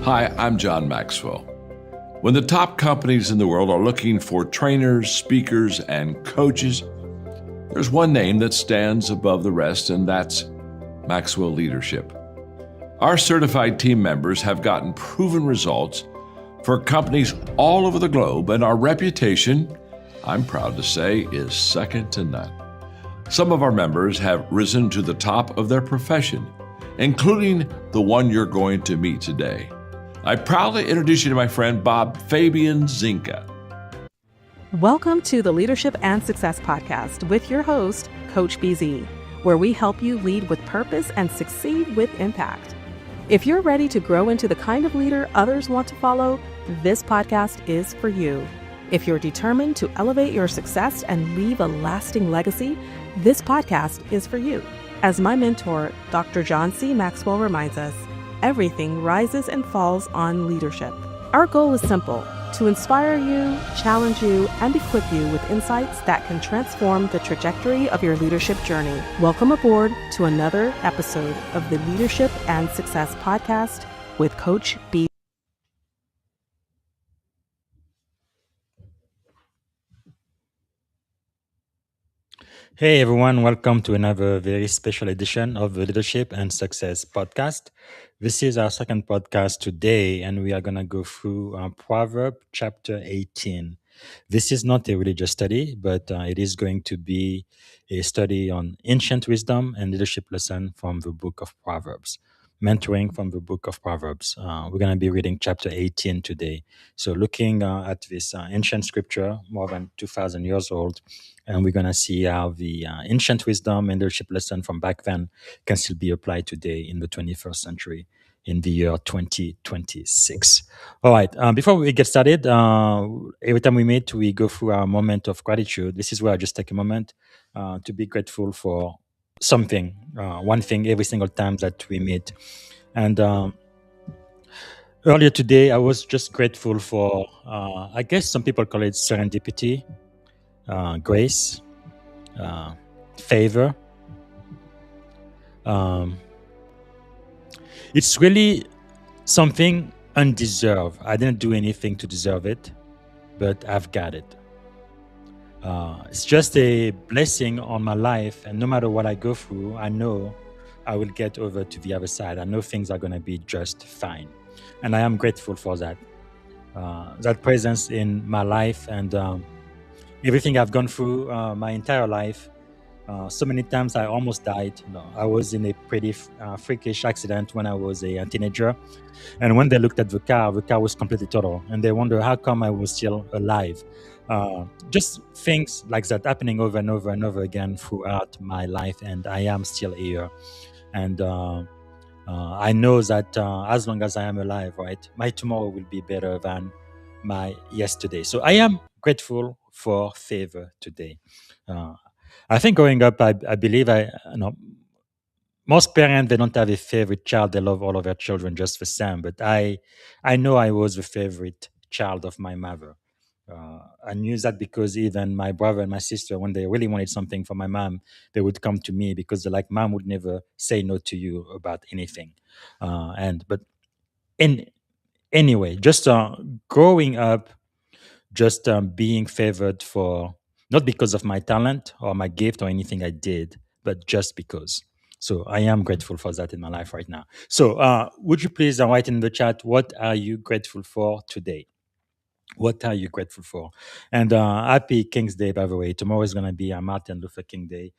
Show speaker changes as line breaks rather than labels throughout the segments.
Hi, I'm John Maxwell. When the top companies in the world are looking for trainers, speakers, and coaches, there's one name that stands above the rest, and that's Maxwell Leadership. Our certified team members have gotten proven results for companies all over the globe, and our reputation, I'm proud to say, is second to none. Some of our members have risen to the top of their profession, including the one you're going to meet today. I proudly introduce you to my friend Bob Fabian Zinka.
Welcome to the Leadership and Success Podcast with your host, Coach BZ, where we help you lead with purpose and succeed with impact. If you're ready to grow into the kind of leader others want to follow, this podcast is for you. If you're determined to elevate your success and leave a lasting legacy, this podcast is for you. As my mentor, Dr. John C. Maxwell reminds us, everything rises and falls on leadership. Our goal is simple: to inspire you, challenge you, and equip you with insights that can transform the trajectory of your leadership journey. Welcome aboard to another episode of the Leadership and Success Podcast with Coach B.
Hey everyone, welcome to another very special edition of the Leadership and Success Podcast. This is our second podcast today, and we are going to go through Proverbs chapter 18. This is not a religious study, but it is going to be a study on ancient wisdom and leadership lesson from the Book of Proverbs. Mentoring from the Book of Proverbs. We're going to be reading chapter 18 today. So looking at this ancient scripture, more than 2,000 years old, and we're going to see how the ancient wisdom and leadership lesson from back then can still be applied today in the 21st century, in the year 2026. All right, before we get started, every time we meet, we go through our moment of gratitude. This is where I just take a moment to be grateful for something, one thing every single time that we meet. And earlier today, I was just grateful for, I guess some people call it serendipity, grace, favor. It's really something undeserved. I didn't do anything to deserve it, but I've got it. It's just a blessing on my life, and no matter what I go through, I know I will get over to the other side. I know things are going to be just fine, and I am grateful for that. That presence in my life and everything I've gone through my entire life. So many times I almost died. I was in a pretty freakish accident when I was a teenager, and when they looked at the car was completely total, and they wonder how come I was still alive. Just things like that happening over and over and over again throughout my life, and I am still here. And I know that as long as I am alive, right, my tomorrow will be better than my yesterday. So I am grateful for favor today. I think growing up, I believe most parents, they don't have a favorite child. They love all of their children just the same. But I know I was the favorite child of my mother. I knew that because even my brother and my sister, when they really wanted something from my mom, they would come to me because they're like, Mom would never say no to you about anything. Anyway, just growing up, just being favored for, not because of my talent or my gift or anything I did, but just because. So I am grateful for that in my life right now. So would you please write in the chat, what are you grateful for today? What are you grateful for? And happy King's Day, by the way. Tomorrow is going to be Martin Luther King Day.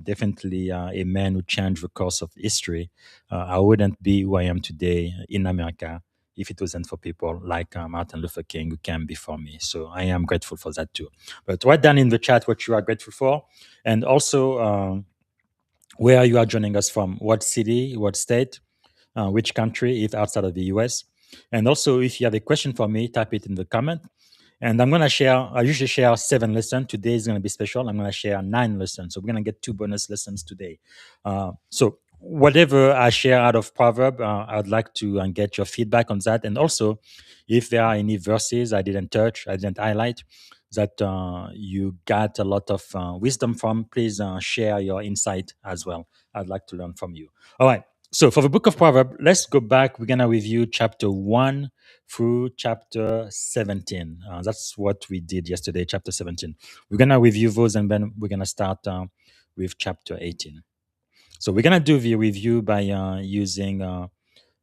Definitely a man who changed the course of history. I wouldn't be who I am today in America if it wasn't for people like Martin Luther King who came before me. So I am grateful for that too. But write down in the chat what you are grateful for. And also where you are joining us from, what city, what state, which country, if outside of the US. And also, if you have a question for me, type it in the comment. And I'm going to share, I usually share 7 lessons. Today is going to be special. I'm going to share 9 lessons. So we're going to get 2 bonus lessons today. So whatever I share out of Proverb, I'd like to get your feedback on that. And also, if there are any verses I didn't touch, I didn't highlight, that you got a lot of wisdom from, please share your insight as well. I'd like to learn from you. All right. So for the book of Proverbs, let's go back. We're going to review chapter 1 through chapter 17. That's what we did yesterday, chapter 17. We're going to review those and then we're going to start with chapter 18. So we're going to do the review by using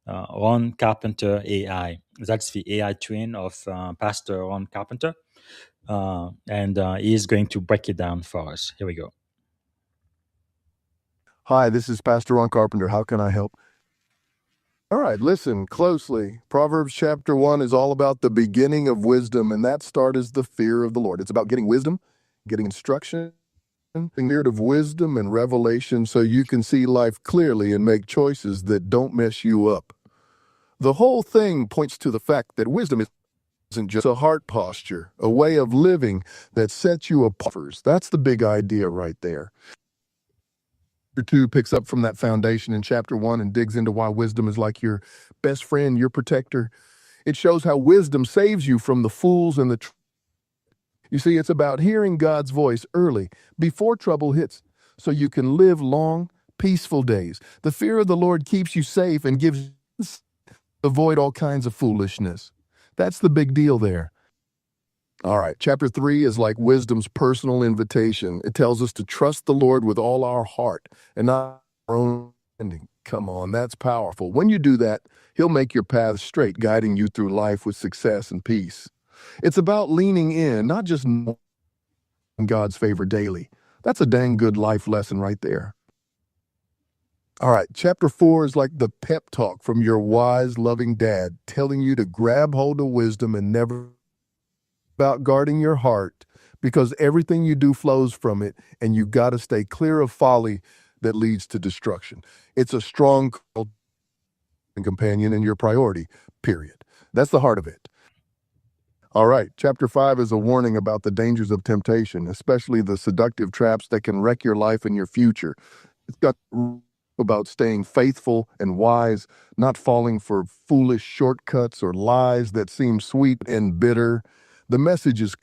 Ron Carpenter AI. That's the AI twin of Pastor Ron Carpenter. And he is going to break it down for us. Here we go.
Hi, this is Pastor Ron Carpenter. How can I help? All right, listen closely. Proverbs chapter 1 is all about the beginning of wisdom, and that start is the fear of the Lord. It's about getting wisdom, getting instruction, the spirit of wisdom and revelation so you can see life clearly and make choices that don't mess you up. The whole thing points to the fact that wisdom isn't just a heart posture, a way of living that sets you apart. That's the big idea right there. Chapter 2 picks up from that foundation in chapter 1 and digs into why wisdom is like your best friend, your protector. It shows how wisdom saves you from the fools and you see, it's about hearing God's voice early, before trouble hits, so you can live long, peaceful days. The fear of the Lord keeps you safe and gives you avoid all kinds of foolishness. That's the big deal there. All right, chapter 3 is like wisdom's personal invitation. It tells us to trust the Lord with all our heart and not our own understanding. Come on, that's powerful. When you do that, He'll make your path straight, guiding you through life with success and peace. It's about leaning in, not just knowing God's favor daily. That's a dang good life lesson right there. All right, chapter 4 is like the pep talk from your wise, loving dad, telling you to grab hold of wisdom and never about guarding your heart, because everything you do flows from it, and you got to stay clear of folly that leads to destruction. It's a strong companion and your priority, period. That's the heart of it. All right, chapter 5 is a warning about the dangers of temptation, especially the seductive traps that can wreck your life and your future. It's got about staying faithful and wise, not falling for foolish shortcuts or lies that seem sweet and bitter. The message is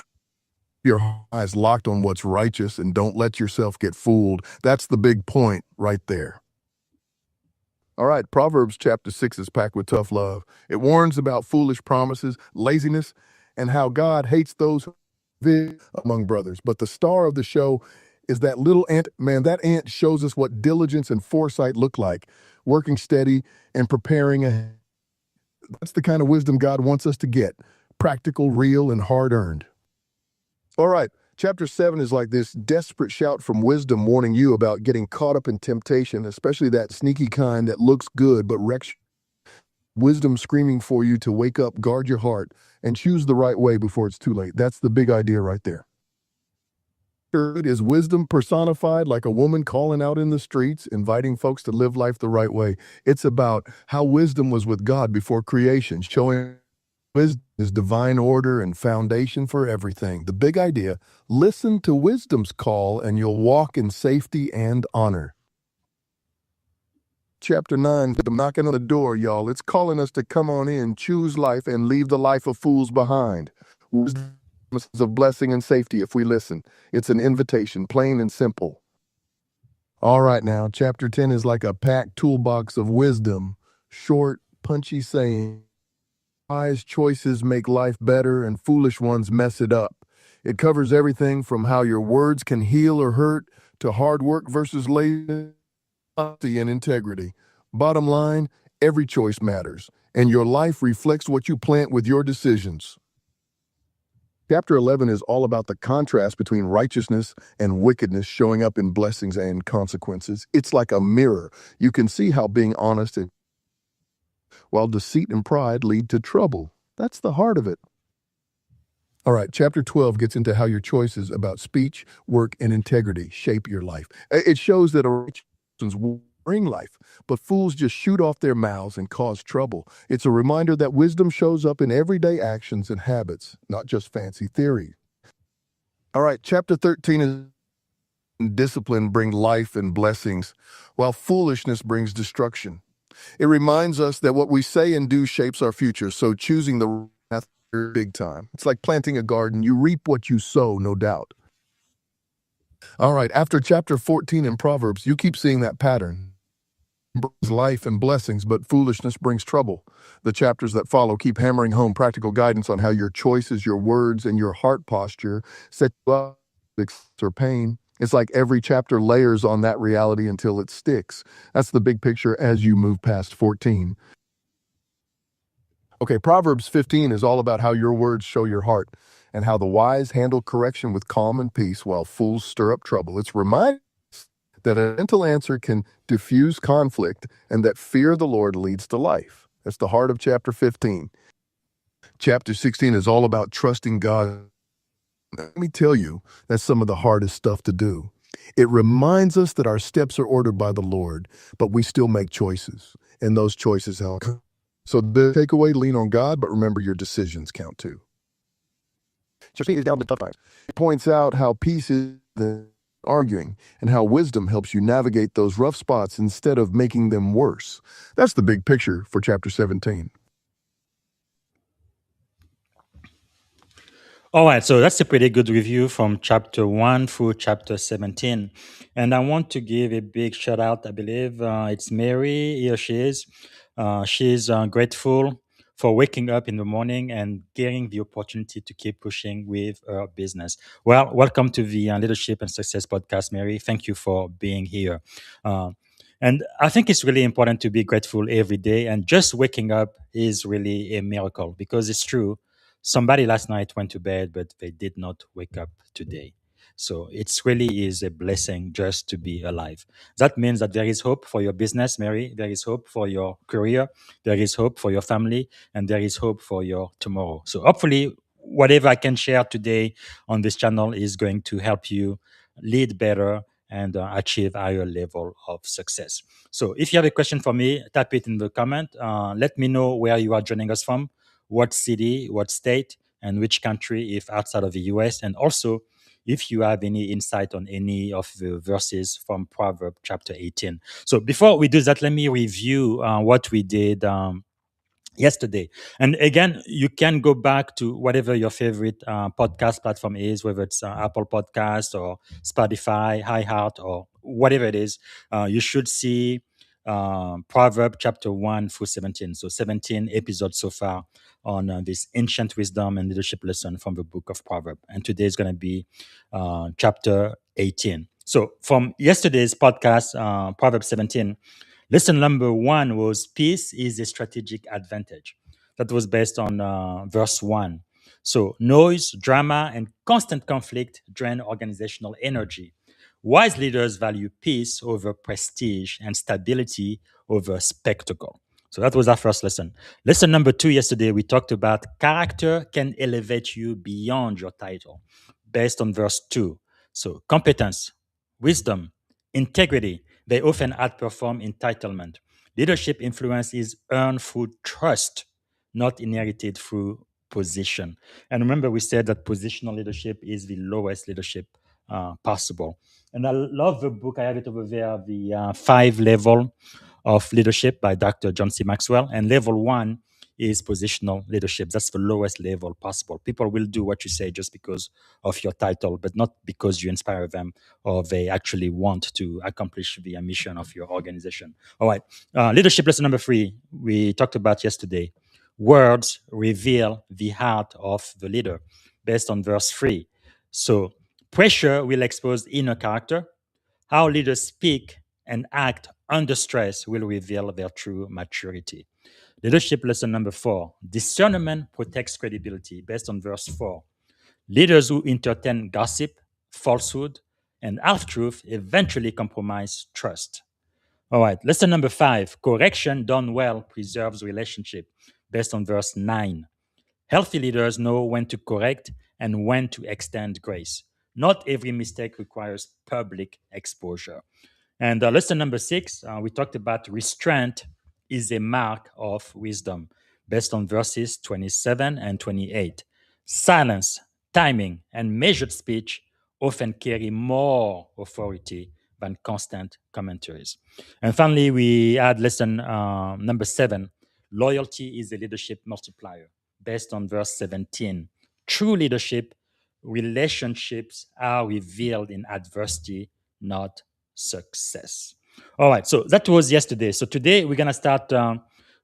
your eyes locked on what's righteous and don't let yourself get fooled. That's the big point right there. All right, Proverbs chapter 6 is packed with tough love. It warns about foolish promises, laziness, and how God hates those among brothers. But the star of the show is that little ant. Man, that ant shows us what diligence and foresight look like, working steady and preparing ahead. That's the kind of wisdom God wants us to get, practical, real, and hard-earned. All right, chapter 7 is like this desperate shout from wisdom warning you about getting caught up in temptation, especially that sneaky kind that looks good but wrecks you. Wisdom screaming for you to wake up, guard your heart, and choose the right way before it's too late. That's the big idea right there. Third is wisdom personified like a woman calling out in the streets, inviting folks to live life the right way. It's about how wisdom was with God before creation, showing wisdom is divine order and foundation for everything. The big idea, listen to wisdom's call and you'll walk in safety and honor. Chapter 9, I'm knocking on the door, y'all. It's calling us to come on in, choose life, and leave the life of fools behind. Wisdom is of blessing and safety if we listen. It's an invitation, plain and simple. All right now, chapter 10 is like a packed toolbox of wisdom, short, punchy saying. Wise choices make life better and foolish ones mess it up. It covers everything from how your words can heal or hurt to hard work versus lazy and integrity. Bottom line, every choice matters, and your life reflects what you plant with your decisions. Chapter 11 is all about the contrast between righteousness and wickedness showing up in blessings and consequences. It's like a mirror. You can see how being honest and while deceit and pride lead to trouble. That's the heart of it. All right, chapter 12 gets into how your choices about speech, work, and integrity shape your life. It shows that a righteous person will bring life, but fools just shoot off their mouths and cause trouble. It's a reminder that wisdom shows up in everyday actions and habits, not just fancy theory. All right, chapter 13 is discipline bring life and blessings, while foolishness brings destruction. It reminds us that what we say and do shapes our future, so choosing the path is big time. It's like planting a garden. You reap what you sow, no doubt. All right, after chapter 14 in Proverbs, you keep seeing that pattern. brings life and blessings, but foolishness brings trouble. The chapters that follow keep hammering home practical guidance on how your choices, your words, and your heart posture set you up or pain. It's like every chapter layers on that reality until it sticks. That's the big picture as you move past 14. Okay, Proverbs 15 is all about how your words show your heart and how the wise handle correction with calm and peace while fools stir up trouble. It's reminding us that a gentle answer can diffuse conflict and that fear of the Lord leads to life. That's the heart of chapter 15. Chapter 16 is all about trusting God. Let me tell you, that's some of the hardest stuff to do. It reminds us that our steps are ordered by the Lord, but we still make choices, and those choices help. So the takeaway, lean on God, but remember your decisions count too. Chapter 8 is down to tough times. It points out how peace is the arguing and how wisdom helps you navigate those rough spots instead of making them worse. That's the big picture for chapter 17.
All right, so that's a pretty good review from chapter 1 through chapter 17. And I want to give a big shout out. I believe it's Mary. Here she is. She's grateful for waking up in the morning and getting the opportunity to keep pushing with her business. Well, welcome to the Leadership and Success Podcast, Mary. Thank you for being here. And I think it's really important to be grateful every day. And just waking up is really a miracle because it's true. Somebody last night went to bed, but they did not wake up today. So it's really is a blessing just to be alive. That means that there is hope for your business, Mary. There is hope for your career. There is hope for your family, and there is hope for your tomorrow. So hopefully, whatever I can share today on this channel is going to help you lead better and achieve higher level of success. So if you have a question for me, type it in the comment. Let me know where you are joining us from, what city, what state, and which country if outside of the US. And also, if you have any insight on any of the verses from Proverbs chapter 18. So before we do that, let me review what we did yesterday. And again, you can go back to whatever your favorite podcast platform is, whether it's Apple Podcast or Spotify, iHeart, or whatever it is. You should see Proverb chapter 1 through 17. So 17 episodes so far on this ancient wisdom and leadership lesson from the book of Proverbs. And today is going to be chapter 18. So from yesterday's podcast, Proverbs 17, lesson number 1 was peace is a strategic advantage. That was based on verse 1. So noise, drama, and constant conflict drain organizational energy. Wise leaders value peace over prestige and stability over spectacle. So that was our first lesson. Lesson number 2 yesterday, we talked about character can elevate you beyond your title based on verse 2. So competence, wisdom, integrity, they often outperform entitlement. Leadership influence is earned through trust, not inherited through position. And remember, we said that positional leadership is the lowest leadership possible. And I love the book. I have it over there, the 5 level of leadership by Dr. John C. Maxwell. And level 1 is positional leadership. That's the lowest level possible. People will do what you say just because of your title, but not because you inspire them or they actually want to accomplish the mission of your organization. All right. Leadership lesson number 3, we talked about yesterday. Words reveal the heart of the leader based on verse 3. So pressure will expose inner character. How leaders speak and act under stress will reveal their true maturity. Leadership lesson number 4, discernment protects credibility based on verse 4. Leaders who entertain gossip, falsehood, and half truth eventually compromise trust. All right, lesson number 5, correction done well preserves relationship based on verse 9. Healthy leaders know when to correct and when to extend grace. Not every mistake requires public exposure. And lesson number 6, we talked about restraint is a mark of wisdom based on verses 27 and 28. Silence, timing, and measured speech often carry more authority than constant commentaries. And finally, we add lesson number 7. Loyalty is a leadership multiplier based on verse 17. True leadership, relationships are revealed in adversity, not success. All right, so that was yesterday. So today we're gonna start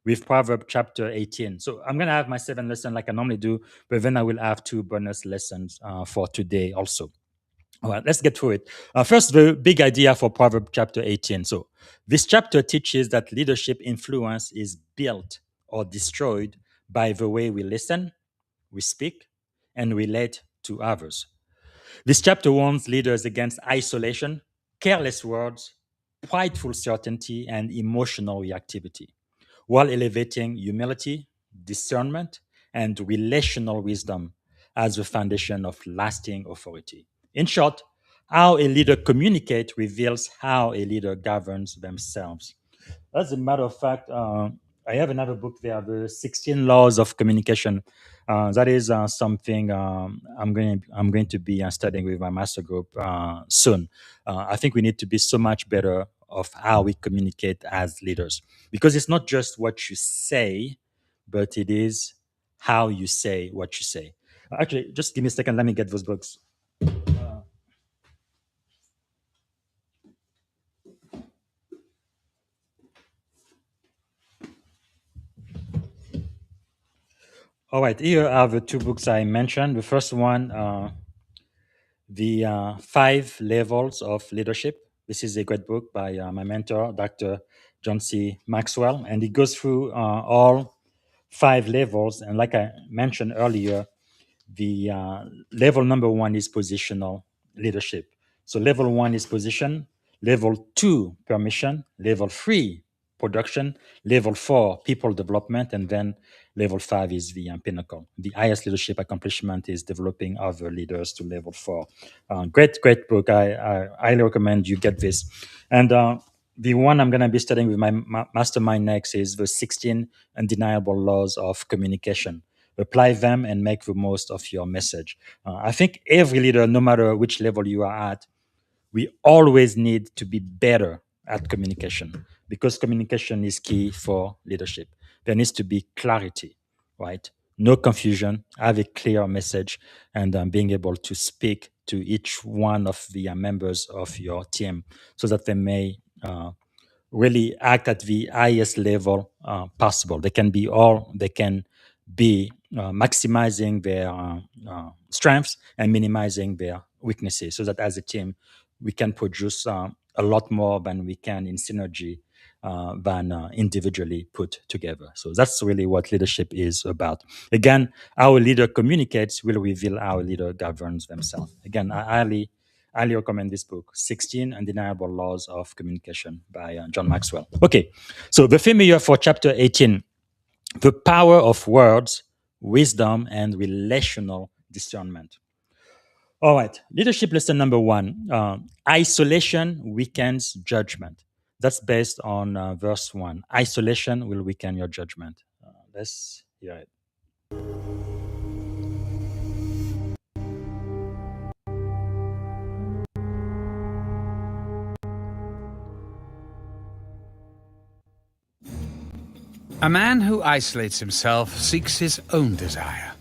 with Proverbs chapter 18. So I'm gonna have my 7 lesson like I normally do, but then I will have 2 bonus lessons for today also. All right, let's get through it. First, the big idea for Proverbs chapter 18. So this chapter teaches that leadership influence is built or destroyed by the way we listen, we speak, and relate to others. This chapter warns leaders against isolation, careless words, prideful certainty, and emotional reactivity, while elevating humility, discernment, and relational wisdom as the foundation of lasting authority. In short, how a leader communicates reveals how a leader governs themselves. As a matter of fact, I have another book there, the 16 Laws of Communication. That is something I'm going to be studying with my master group soon. I think we need to be so much better of how we communicate as leaders, because it's not just what you say, but it is how you say what you say. Actually, just give me a second. Let me get those books. All right, here are the 2 books I mentioned. The first one, the 5 Levels of Leadership. This is a great book by my mentor, Dr. John C. Maxwell, and it goes through all 5 levels. And like I mentioned earlier, the level number 1 is positional leadership. So level 1 is position, level 2 permission, level 3 production, level 4 people development, and then level 5 is the pinnacle. The highest leadership accomplishment is developing other leaders to level 4. Great book. I highly recommend you get this. And the one I'm going to be studying with my mastermind next is the 16 undeniable laws of communication. Apply them and make the most of your message. I think every leader, no matter which level you are at, we always need to be better at communication, because communication is key for leadership. There needs to be clarity, right? No confusion, have a clear message, and being able to speak to each one of the members of your team so that they may really act at the highest level possible. They can be maximizing their strengths and minimizing their weaknesses, so that as a team we can produce a lot more than we can in synergy than individually put together. So that's really what leadership is about. Again, how a leader communicates will reveal how a leader governs themselves. Again, I highly recommend this book, 16 Undeniable Laws of Communication by John Maxwell. Okay, so the theme here for chapter 18, the power of words, wisdom, and relational discernment. All right, leadership lesson number 1, isolation weakens judgment. That's based on verse 1. Isolation will weaken your judgment. Let's hear it.
A man who isolates himself seeks his own desire.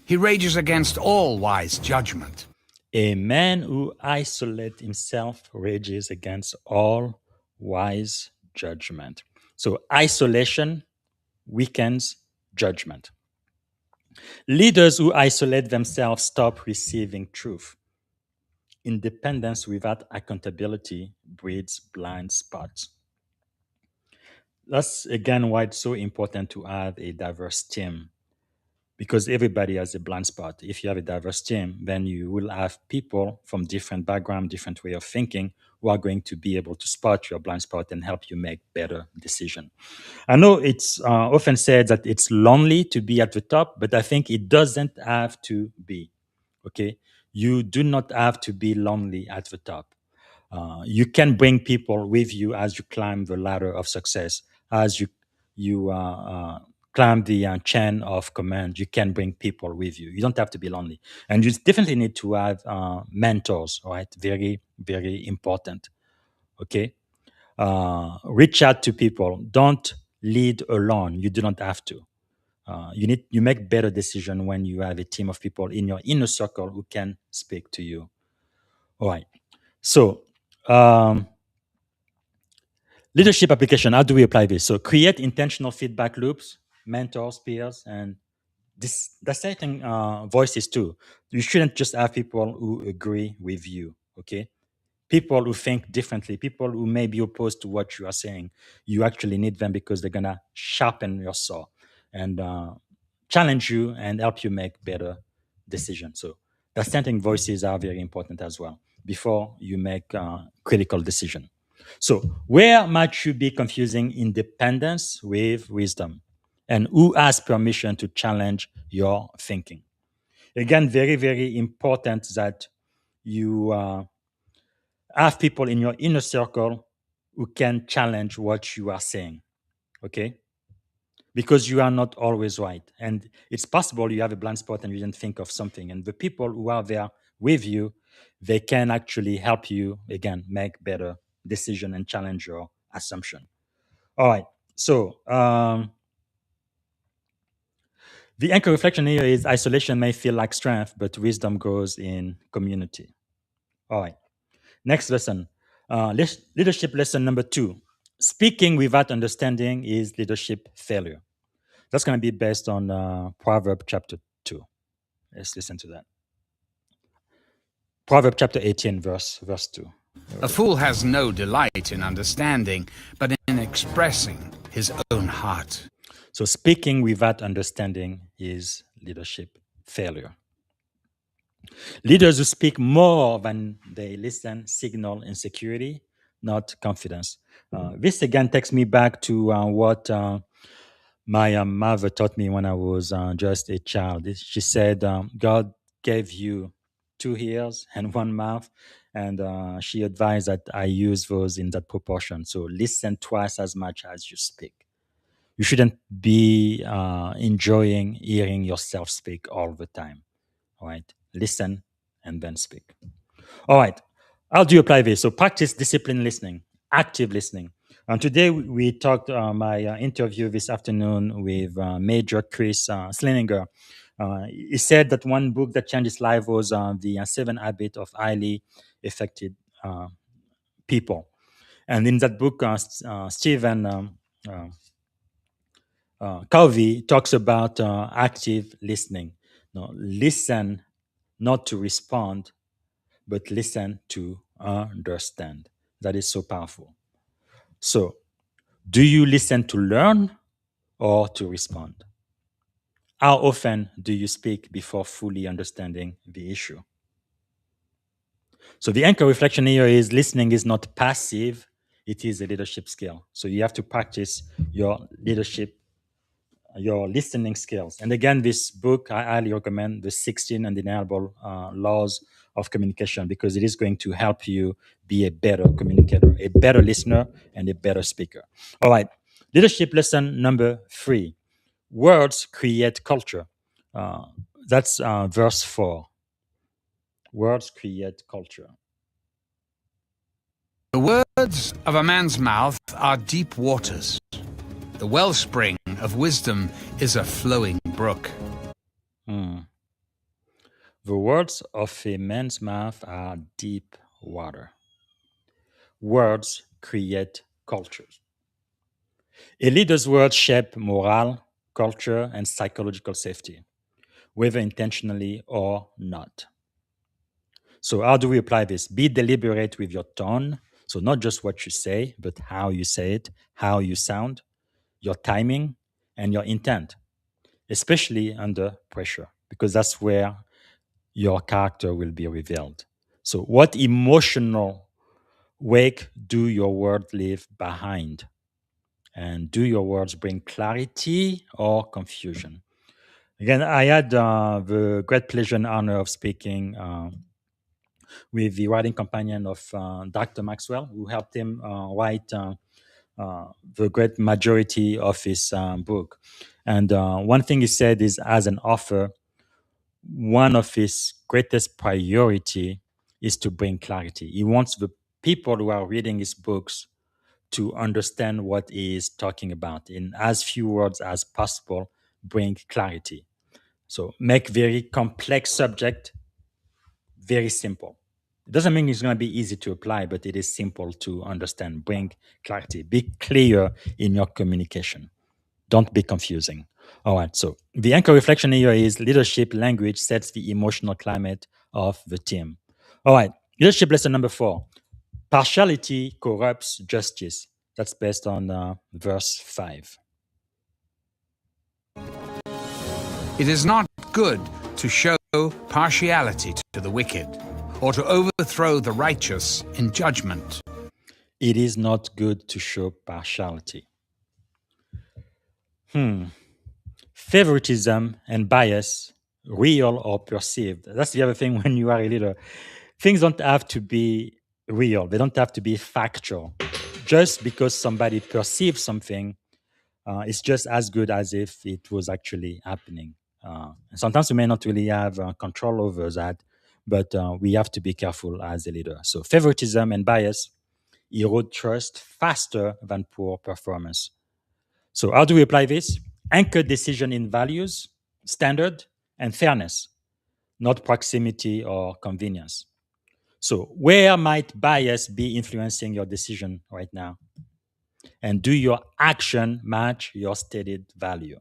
He rages against all wise judgment.
A man who isolates himself rages against all wise judgment. So isolation weakens judgment. Leaders who isolate themselves stop receiving truth. Independence without accountability breeds blind spots. That's again why it's so important to have a diverse team, because everybody has a blind spot. If you have a diverse team, then you will have people from different background, different way of thinking, who are going to be able to spot your blind spot and help you make better decisions. I know it's often said that it's lonely to be at the top, but I think it doesn't have to be. Okay, you do not have to be lonely at the top. You can bring people with you as you climb the ladder of success, as you climb the chain of command. You can bring people with you. You don't have to be lonely, and you definitely need to have mentors. Right, very important. Okay, reach out to people. Don't lead alone. You do not have to. You make better decision when you have a team of people in your inner circle who can speak to you. All right. So, Leadership application, how do we apply this? So create intentional feedback loops, mentors, peers, and dissenting voices too. You shouldn't just have people who agree with you, okay? People who think differently, people who may be opposed to what you are saying. You actually need them because they're gonna sharpen your saw and challenge you and help you make better decisions. So dissenting voices are very important as well before you make critical decision. So where might you be confusing independence with wisdom? And who has permission to challenge your thinking? Again, very, very important that you have people in your inner circle who can challenge what you are saying, okay? Because you are not always right. And it's possible you have a blind spot and you didn't think of something. And the people who are there with you, they can actually help you, again, make better decision and challenge your assumption. All right. So the anchor reflection here is isolation may feel like strength, but wisdom grows in community. All right. Next lesson. Leadership lesson number 2. Speaking without understanding is leadership failure. That's going to be based on Proverbs chapter 2. Let's listen to that. Proverbs chapter 18, verse 2.
A fool has no delight in understanding, but in expressing his own heart.
So speaking without understanding is leadership failure. Leaders who speak more than they listen signal insecurity, not confidence. This again takes me back to what my mother taught me when I was just a child. She said, God gave you 2 ears and 1 mouth, and she advised that I use those in that proportion. So listen twice as much as you speak. You shouldn't be enjoying hearing yourself speak all the time. All right, listen and then speak. All right, how do you apply this? So practice disciplined listening, active listening. And today we talked my interview this afternoon with Major Chris Slininger. He said that one book that changed his life was the 7 Habits of Highly Effective People. And in that book, Stephen Covey talks about active listening. No, listen not to respond, but listen to understand. That is so powerful. So, do you listen to learn or to respond? How often do you speak before fully understanding the issue? So, the anchor reflection here is listening is not passive, it is a leadership skill. So, you have to practice your leadership, your listening skills. And again, this book, I highly recommend the 16 Undeniable Laws of Communication because it is going to help you be a better communicator, a better listener, and a better speaker. All right, leadership lesson number 3. Words create culture. That's verse 4. Words create culture.
The words of a man's mouth are deep waters. The wellspring of wisdom is a flowing brook.
The words of a man's mouth are deep water. Words create cultures. A leader's words shape morale, culture, and psychological safety, whether intentionally or not. So, how do we apply this? Be deliberate with your tone. So, not just what you say, but how you say it, how you sound, your timing, and your intent, especially under pressure, because that's where your character will be revealed. So, what emotional wake do your words leave behind? And do your words bring clarity or confusion? Again, I had the great pleasure and honor of speaking with the writing companion of Dr. Maxwell, who helped him write the great majority of his book. And one thing he said is, as an author, one of his greatest priority is to bring clarity. He wants the people who are reading his books to understand what he is talking about in as few words as possible, bring clarity. So make very complex subject very simple. It doesn't mean it's going to be easy to apply, but it is simple to understand. Bring clarity. Be clear in your communication. Don't be confusing. All right. So the anchor reflection here is leadership language sets the emotional climate of the team. All right. Leadership lesson number 4. Partiality corrupts justice. That's based on verse 5.
It is not good to show partiality to the wicked, or to overthrow the righteous in judgment.
It is not good to show partiality. Favoritism and bias, real or perceived. That's the other thing when you are a leader. Things don't have to be real, they don't have to be factual. Just because somebody perceives something, it's just as good as if it was actually happening. And sometimes we may not really have control over that, but we have to be careful as a leader. So, favoritism and bias erode trust faster than poor performance. So, how do we apply this? Anchor decision in values, standard, and fairness, not proximity or convenience. So, where might bias be influencing your decision right now? And do your action match your stated value?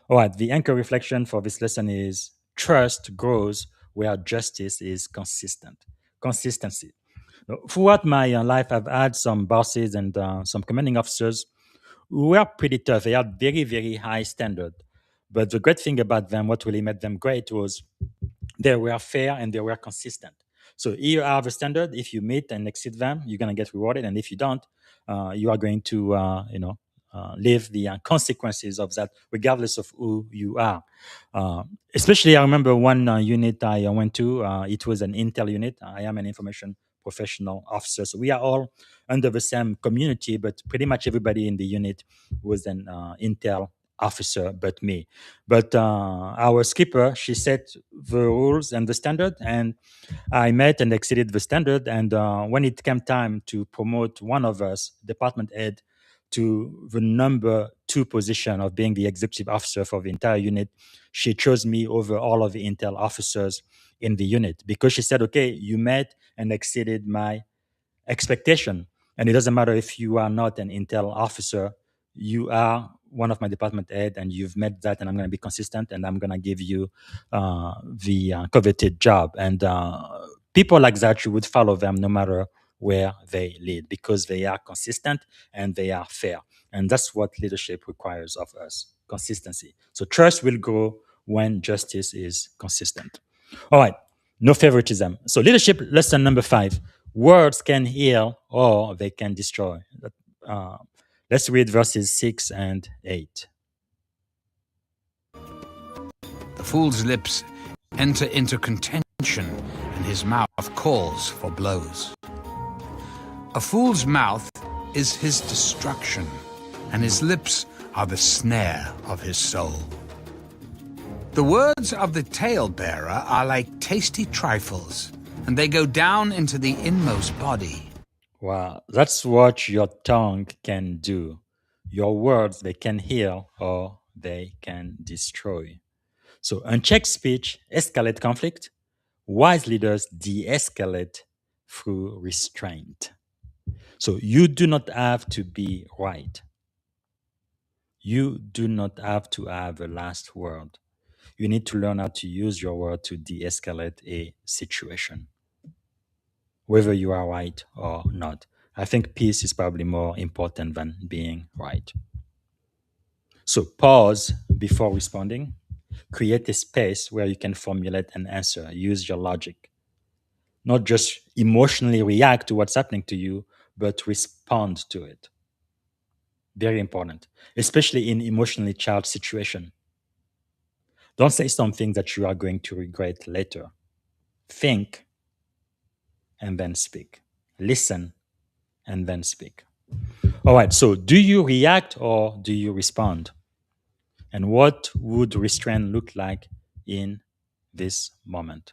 All right, the anchor reflection for this lesson is trust grows where justice is consistent. Consistency. Throughout my life, I've had some bosses and some commanding officers who were pretty tough. They had very, very high standard. But the great thing about them, what really made them great, was they were fair and they were consistent. So here are the standard. If you meet and exceed them, you're going to get rewarded, and if you don't, you are going to, live the consequences of that, regardless of who you are. Especially, I remember one unit I went to. It was an Intel unit. I am an information professional officer, so we are all under the same community, but pretty much everybody in the unit was an Intel officer but me. But our skipper, she set the rules and the standard, and I met and exceeded the standard. And when it came time to promote one of us, department head, to the number 2 position of being the executive officer for the entire unit, she chose me over all of the Intel officers in the unit because she said, okay, you met and exceeded my expectation. And it doesn't matter if you are not an Intel officer, you are one of my department head and you've met that, and I'm going to be consistent and I'm going to give you the coveted job. And people like that, you would follow them no matter where they lead because they are consistent and they are fair. And that's what leadership requires of us, consistency. So trust will grow when justice is consistent. All right, no favoritism. So leadership lesson number 5. Words can heal or they can destroy. Let's read verses 6 and 8.
The fool's lips enter into contention, and his mouth calls for blows. A fool's mouth is his destruction, and his lips are the snare of his soul. The words of the talebearer are like tasty trifles, and they go down into the inmost body.
Wow, that's what your tongue can do. Your words, they can heal or they can destroy. So unchecked speech escalate conflict. Wise leaders de-escalate through restraint. So you do not have to be right. You do not have to have a last word. You need to learn how to use your word to de-escalate a situation, whether you are right or not. I think peace is probably more important than being right. So pause before responding. Create a space where you can formulate an answer. Use your logic. Not just emotionally react to what's happening to you, but respond to it. Very important, especially in emotionally charged situation. Don't say something that you are going to regret later. Think and then speak. Listen and then speak. All right, so do you react or do you respond? And what would restraint look like in this moment?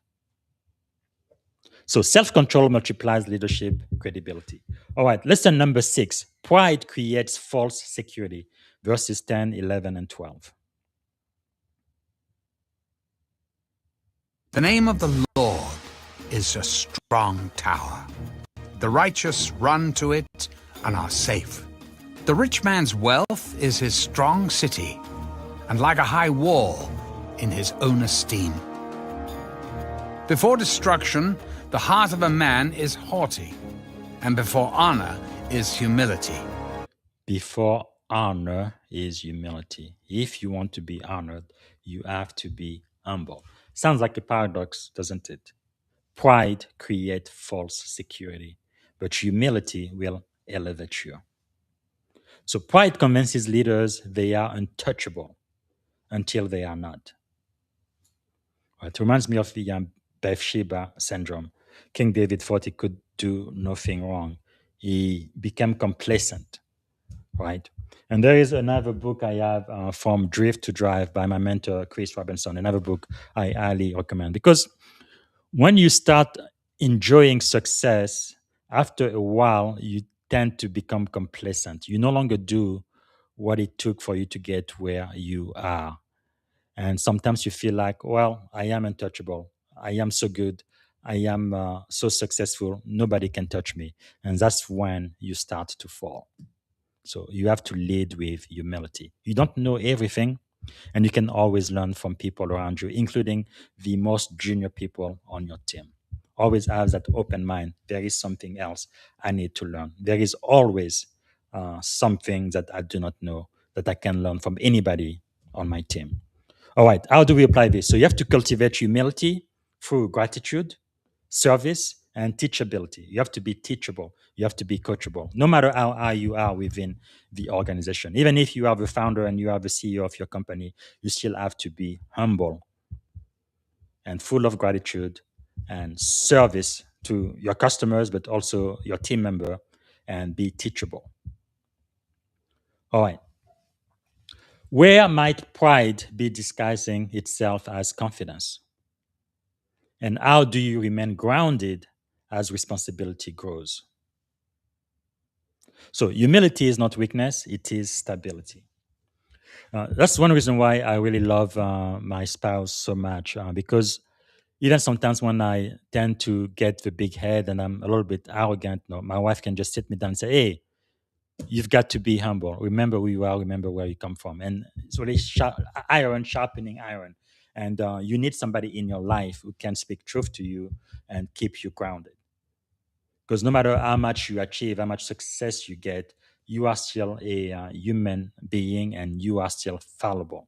So self-control multiplies leadership credibility. All right, lesson number 6. Pride creates false security. Verses 10, 11, and 12.
The name of the Lord is a strong tower. The righteous run to it and are safe. The rich man's wealth is his strong city, and like a high wall in his own esteem. Before destruction, the heart of a man is haughty, and before honor is humility.
Before honor is humility. If you want to be honored, you have to be humble. Sounds like a paradox, doesn't it? Pride creates false security, but humility will elevate you. So pride convinces leaders they are untouchable until they are not. It reminds me of the Bathsheba syndrome. King David thought he could do nothing wrong. He became complacent, right? And there is another book I have from Drift to Drive by my mentor, Chris Robinson, another book I highly recommend. Because when you start enjoying success, after a while, you tend to become complacent. You no longer do what it took for you to get where you are. And sometimes you feel like, well, I am untouchable. I am so good. I am so successful. Nobody can touch me. And that's when you start to fall. So you have to lead with humility. You don't know everything, and you can always learn from people around you, including the most junior people on your team. Always have that open mind. There is something else I need to learn. There is always something that I do not know that I can learn from anybody on my team. All right, how do we apply this? So you have to cultivate humility through gratitude, service, and teachability. You have to be teachable. You have to be coachable, no matter how high you are within the organization. Even if you are the founder and you are the CEO of your company, you still have to be humble and full of gratitude and service to your customers, but also your team member, and be teachable. All right. Where might pride be disguising itself as confidence? And how do you remain grounded as responsibility grows? So, humility is not weakness, it is stability. That's one reason why I really love my spouse so much, because even sometimes when I tend to get the big head and I'm a little bit arrogant, my wife can just sit me down and say, hey, you've got to be humble. Remember who you are, remember where you come from. And it's really iron sharpening iron. And you need somebody in your life who can speak truth to you and keep you grounded. Because no matter how much you achieve, how much success you get, you are still a human being and you are still fallible.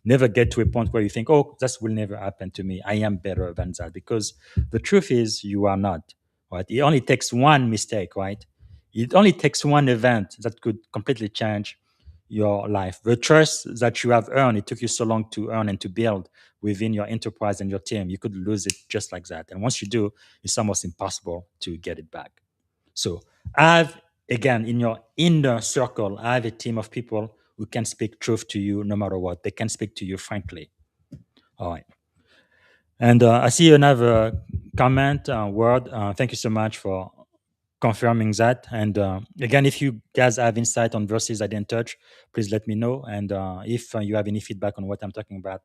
Never get to a point where you think, oh, this will never happen to me. I am better than that. Because the truth is, you are not. Right? It only takes one mistake, right? It only takes one event that could completely change your life. The trust that you have earned, it took you so long to earn and to build within your enterprise and your team. You could lose it just like that. And once you do, it's almost impossible to get it back. So have, again, in your inner circle, have a team of people who can speak truth to you no matter what. They can speak to you frankly. All right. And I see another comment, word. Thank you so much for confirming that. And again, if you guys have insight on verses I didn't touch, please let me know. And if you have any feedback on what I'm talking about,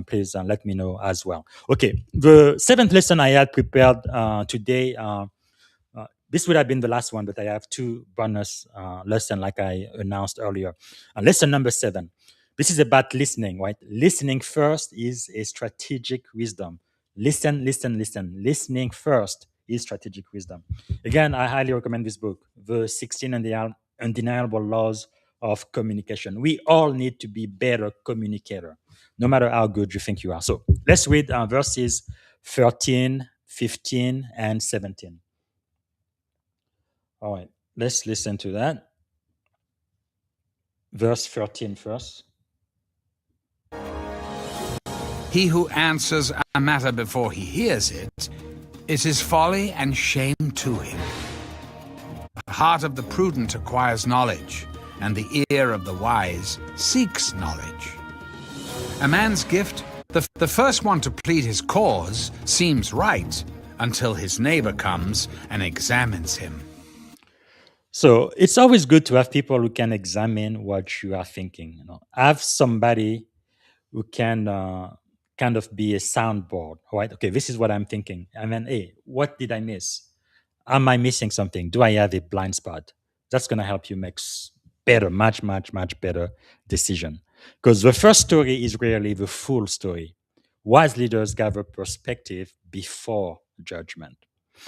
please let me know as well. Okay, the seventh lesson I had prepared today, this would have been the last one, but I have two bonus lessons like I announced earlier. Lesson number 7. This is about listening, right? Listening first is a strategic wisdom. Listen, listen, listen. Listening first is strategic wisdom. Again, I highly recommend this book, The 16 Undeniable Laws of Communication. We all need to be better communicator, no matter how good you think you are. So let's read verses 13, 15, and 17. All right, let's listen to that. Verse 13 first.
He who answers a matter before he hears it, it is folly and shame to him. The heart of the prudent acquires knowledge, and the ear of the wise seeks knowledge. A man's gift, the first one to plead his cause, seems right until his neighbor comes and examines him.
So it's always good to have people who can examine what you are thinking. Have somebody who can kind of be a soundboard, right? Okay, this is what I'm thinking. And then, hey, what did I miss? Am I missing something? Do I have a blind spot? That's going to help you make better, much, much, much better decision. Because the first story is rarely the full story. Wise leaders gather perspective before judgment.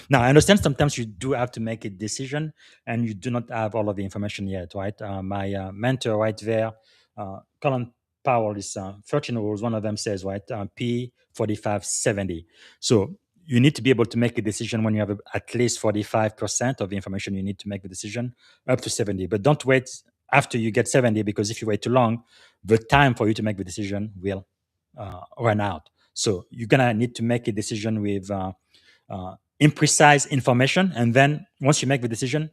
Now, I understand sometimes you do have to make a decision and you do not have all of the information yet, right? My mentor right there, Colin Powell, is 13 rules. One of them says, right, P4570. So you need to be able to make a decision when you have at least 45% of the information you need to make the decision, up to 70. But don't wait after you get 70, because if you wait too long, the time for you to make the decision will run out. So you're going to need to make a decision with imprecise information. And then once you make the decision,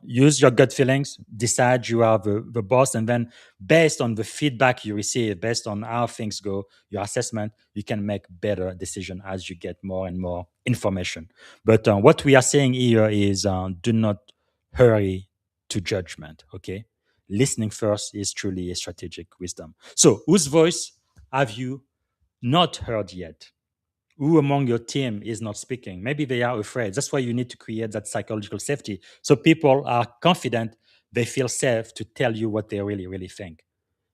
use your gut feelings, decide you are the boss, and then based on the feedback you receive, based on how things go, your assessment, you can make better decision as you get more and more information. But what we are saying here is do not hurry to judgment, okay? Listening first is truly a strategic wisdom. So whose voice have you not heard yet? Who among your team is not speaking? Maybe they are afraid. That's why you need to create that psychological safety. So people are confident, they feel safe to tell you what they really, really think.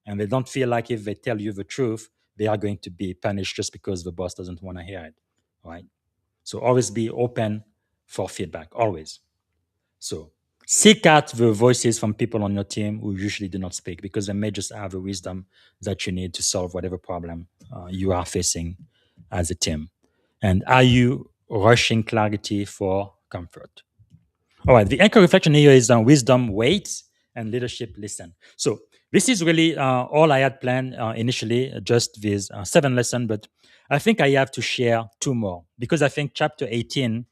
And they don't feel like if they tell you the truth, they are going to be punished just because the boss doesn't want to hear it. Right? So always be open for feedback, always. So seek out the voices from people on your team who usually do not speak, because they may just have the wisdom that you need to solve whatever problem you are facing as a team. And are you rushing clarity for comfort? All right, the anchor reflection here is wisdom waits and leadership listen. So this is really all I had planned initially, just these 7 lessons, but I think I have to share 2 more, because I think chapter 18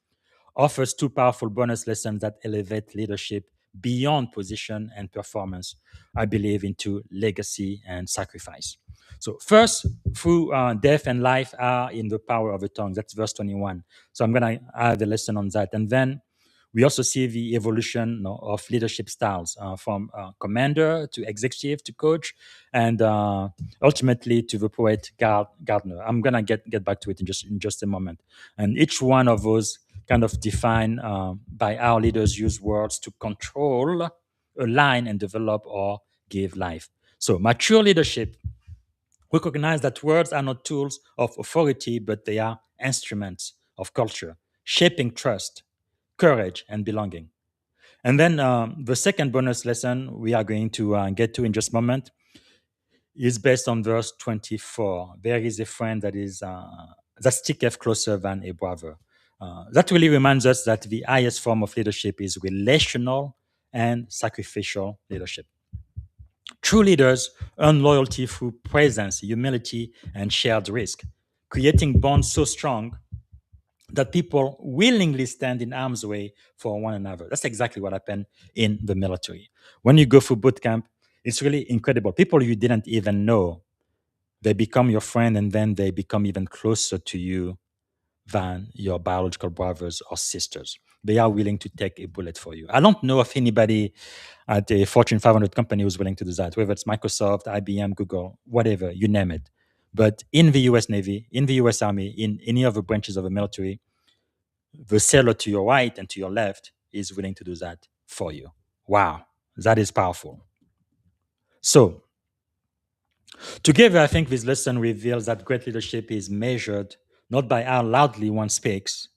offers 2 powerful bonus lessons that elevate leadership beyond position and performance, I believe, into legacy and sacrifice. So first, through death and life are in the power of the tongue. That's verse 21. So I'm going to add a lesson on that. And then we also see the evolution of leadership styles, from commander to executive to coach, and ultimately to the poet Gardner. I'm going to get back to it in just a moment. And each one of those kind of defined by how leaders use words to control, align, and develop or give life. So mature leadership recognize that words are not tools of authority, but they are instruments of culture, shaping trust, courage, and belonging. And then the second bonus lesson we are going to get to in just a moment is based on verse 24. There is a friend that sticketh closer than a brother. That really reminds us that the highest form of leadership is relational and sacrificial leadership. True leaders earn loyalty through presence, humility, and shared risk, creating bonds so strong that people willingly stand in arm's way for one another. That's exactly what happened in the military. When you go through boot camp, it's really incredible. People you didn't even know, they become your friend, and then they become even closer to you than your biological brothers or sisters. They are willing to take a bullet for you. I don't know of anybody at a Fortune 500 company who's willing to do that, whether it's Microsoft, IBM, Google, whatever, you name it. But in the US Navy, in the US Army, in any of the branches of the military, the sailor to your right and to your left is willing to do that for you. Wow, that is powerful. So, together, I think this lesson reveals that great leadership is measured not by how loudly one speaks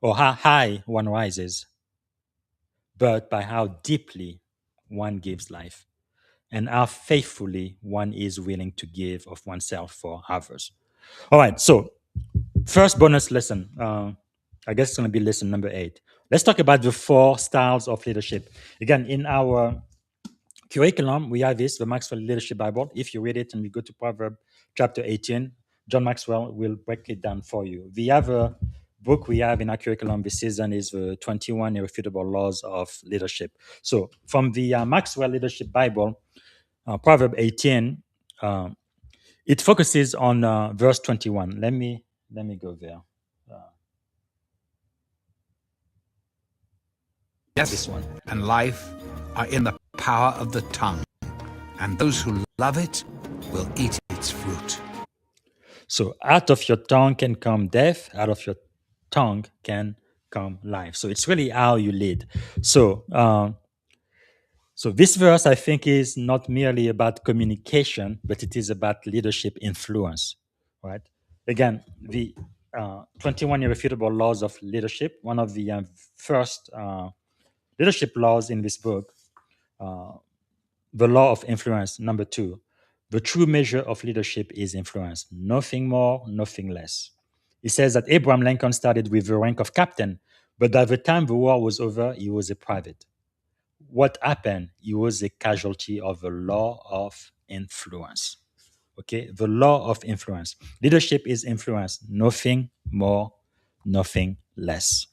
or how high one rises, but by how deeply one gives life and how faithfully one is willing to give of oneself for others. All right, so first bonus lesson. I guess it's going to be lesson number 8. Let's talk about the 4 styles of leadership. Again, in our curriculum, we have the Maxwell Leadership Bible. If you read it and you go to Proverbs chapter 18, John Maxwell will break it down for you. The other book we have in our curriculum this season is the 21 Irrefutable Laws of Leadership. So from the Maxwell Leadership Bible, Proverbs 18, it focuses on verse 21. Let me go there.
Death
This one.
and life are in the power of the tongue, and those who love it will eat its fruit.
So out of your tongue can come death, out of your tongue can come life. So it's really how you lead. So this verse, I think, is not merely about communication, but it is about leadership influence, right? Again, the 21 irrefutable laws of leadership, one of the first leadership laws in this book, uh, the law of influence, number 2. The true measure of leadership is influence, nothing more, nothing less. It says that Abraham Lincoln started with the rank of captain, but by the time the war was over, he was a private. What happened? He was a casualty of the law of influence. Okay, the law of influence. Leadership is influence, nothing more, nothing less.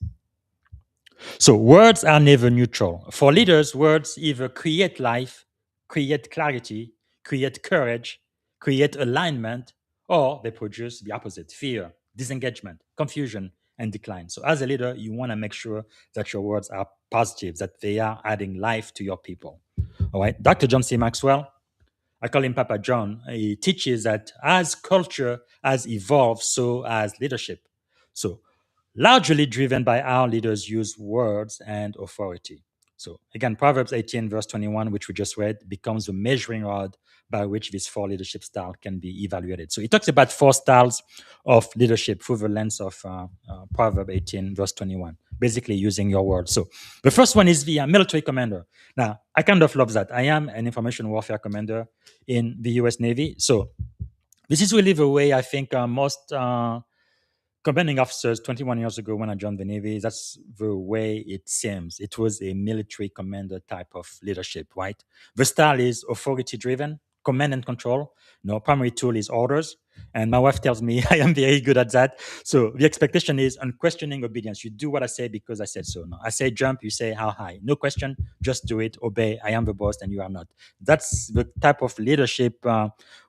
So words are never neutral. For leaders, words either create life, create clarity, create courage, create alignment, or they produce the opposite: fear, disengagement, confusion, and decline. So as a leader, you want to make sure that your words are positive, that they are adding life to your people. All right. Dr. John C. Maxwell, I call him Papa John. He teaches that as culture has evolved, so has leadership. So largely driven by how leaders use words and authority. So again, Proverbs 18, verse 21, which we just read, becomes the measuring rod by which this 4 leadership style can be evaluated. So he talks about 4 styles of leadership through the lens of Proverbs 18, verse 21, basically using your words. So the first one is the military commander. Now, I kind of love that. I am an information warfare commander in the US Navy. So this is really the way I think most commanding officers 21 years ago when I joined the Navy, that's the way it seems. It was a military commander type of leadership, right? The style is authority driven, command and control. No, primary tool is orders. And my wife tells me I am very good at that. So the expectation is unquestioning obedience. You do what I say because I said so. No, I say jump, you say how high. No question, just do it, obey. I am the boss and you are not. That's the type of leadership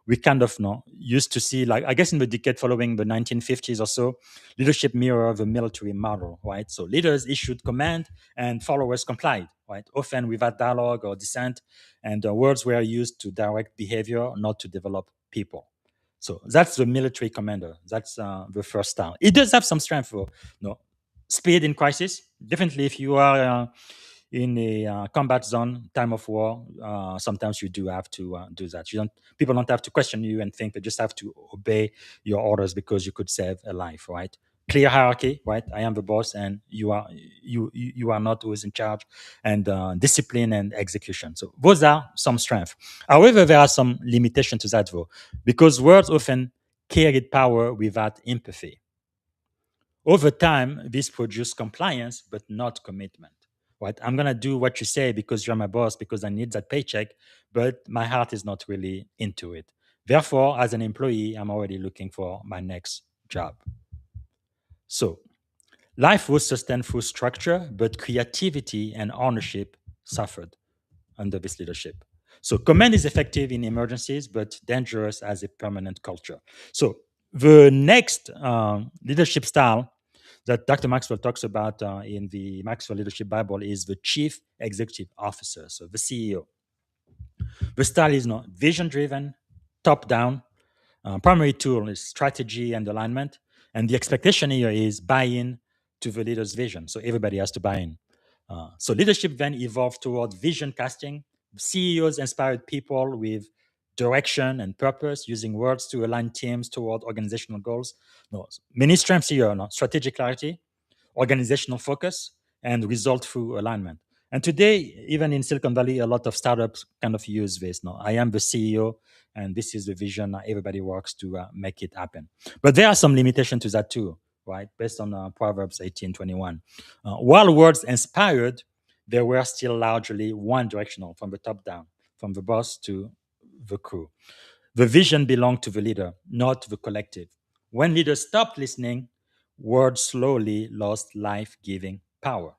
we kind of used to see, like I guess in the decade following the 1950s or so, leadership mirror the military model, right? So leaders issued command and followers complied, right? Often without dialogue or dissent, and words were used to direct behavior, not to develop people. So that's the military commander. That's the first style. It does have some strength for speed in crisis. Definitely, if you are in a combat zone, time of war, sometimes you do have to do that. People don't have to question you and think; they just have to obey your orders because you could save a life, right? Clear hierarchy, right? I am the boss, and you are not who is in charge, and discipline and execution. So those are some strength. However, there are some limitations to that, though, because words often carried power without empathy. Over time, this produces compliance, but not commitment. Right? I'm gonna do what you say because you're my boss, because I need that paycheck, but my heart is not really into it. Therefore, as an employee, I'm already looking for my next job. So, life was sustained through structure, but creativity and ownership suffered under this leadership. So, command is effective in emergencies, but dangerous as a permanent culture. So, the next leadership style that Dr. Maxwell talks about in the Maxwell Leadership Bible is the Chief Executive Officer, so the CEO. The style is not vision driven, top down. Primary tool is strategy and alignment. And the expectation here is buy in to the leader's vision. So everybody has to buy in. So leadership then evolved toward vision casting. CEOs inspired people with direction and purpose, using words to align teams toward organizational goals. No, many strengths here: strategic clarity, organizational focus, and result through alignment. And today, even in Silicon Valley, a lot of startups kind of use this. No, I am the CEO, and this is the vision. Everybody works to make it happen. But there are some limitations to that too, right? Based on Proverbs 18:21. While words inspired, they were still largely one directional, from the top down, from the boss to the crew. The vision belonged to the leader, not the collective. When leaders stopped listening, words slowly lost life giving power.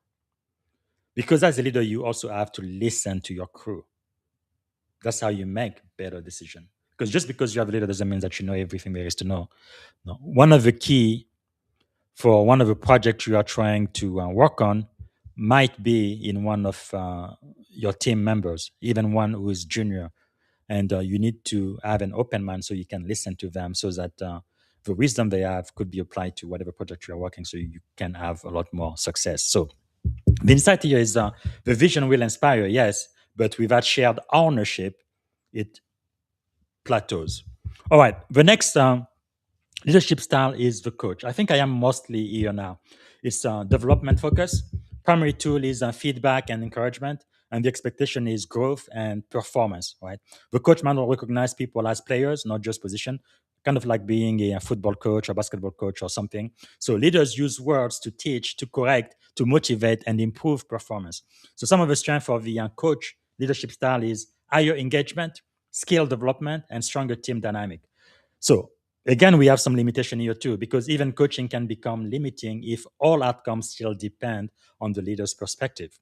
Because as a leader, you also have to listen to your crew. That's how you make better decisions. Because just because you have a leader doesn't mean that you know everything there is to know. No. One of the key for one of the projects you are trying to work on might be in one of your team members, even one who is junior. And you need to have an open mind so you can listen to them, so that the wisdom they have could be applied to whatever project you're working, so you can have a lot more success. So the insight here is the vision will inspire, yes, but without shared ownership, it plateaus. All right, the next leadership style is the coach. I think I am mostly here now. It's development focus. Primary tool is feedback and encouragement, and the expectation is growth and performance. Right. The coach model recognize people as players, not just position. Kind of like being a football coach or basketball coach or something. So leaders use words to teach, to correct, to motivate, and improve performance. So some of the strength of the coach leadership style is higher engagement, skill development, and stronger team dynamic. So again, we have some limitation here too, because even coaching can become limiting if all outcomes still depend on the leader's perspective.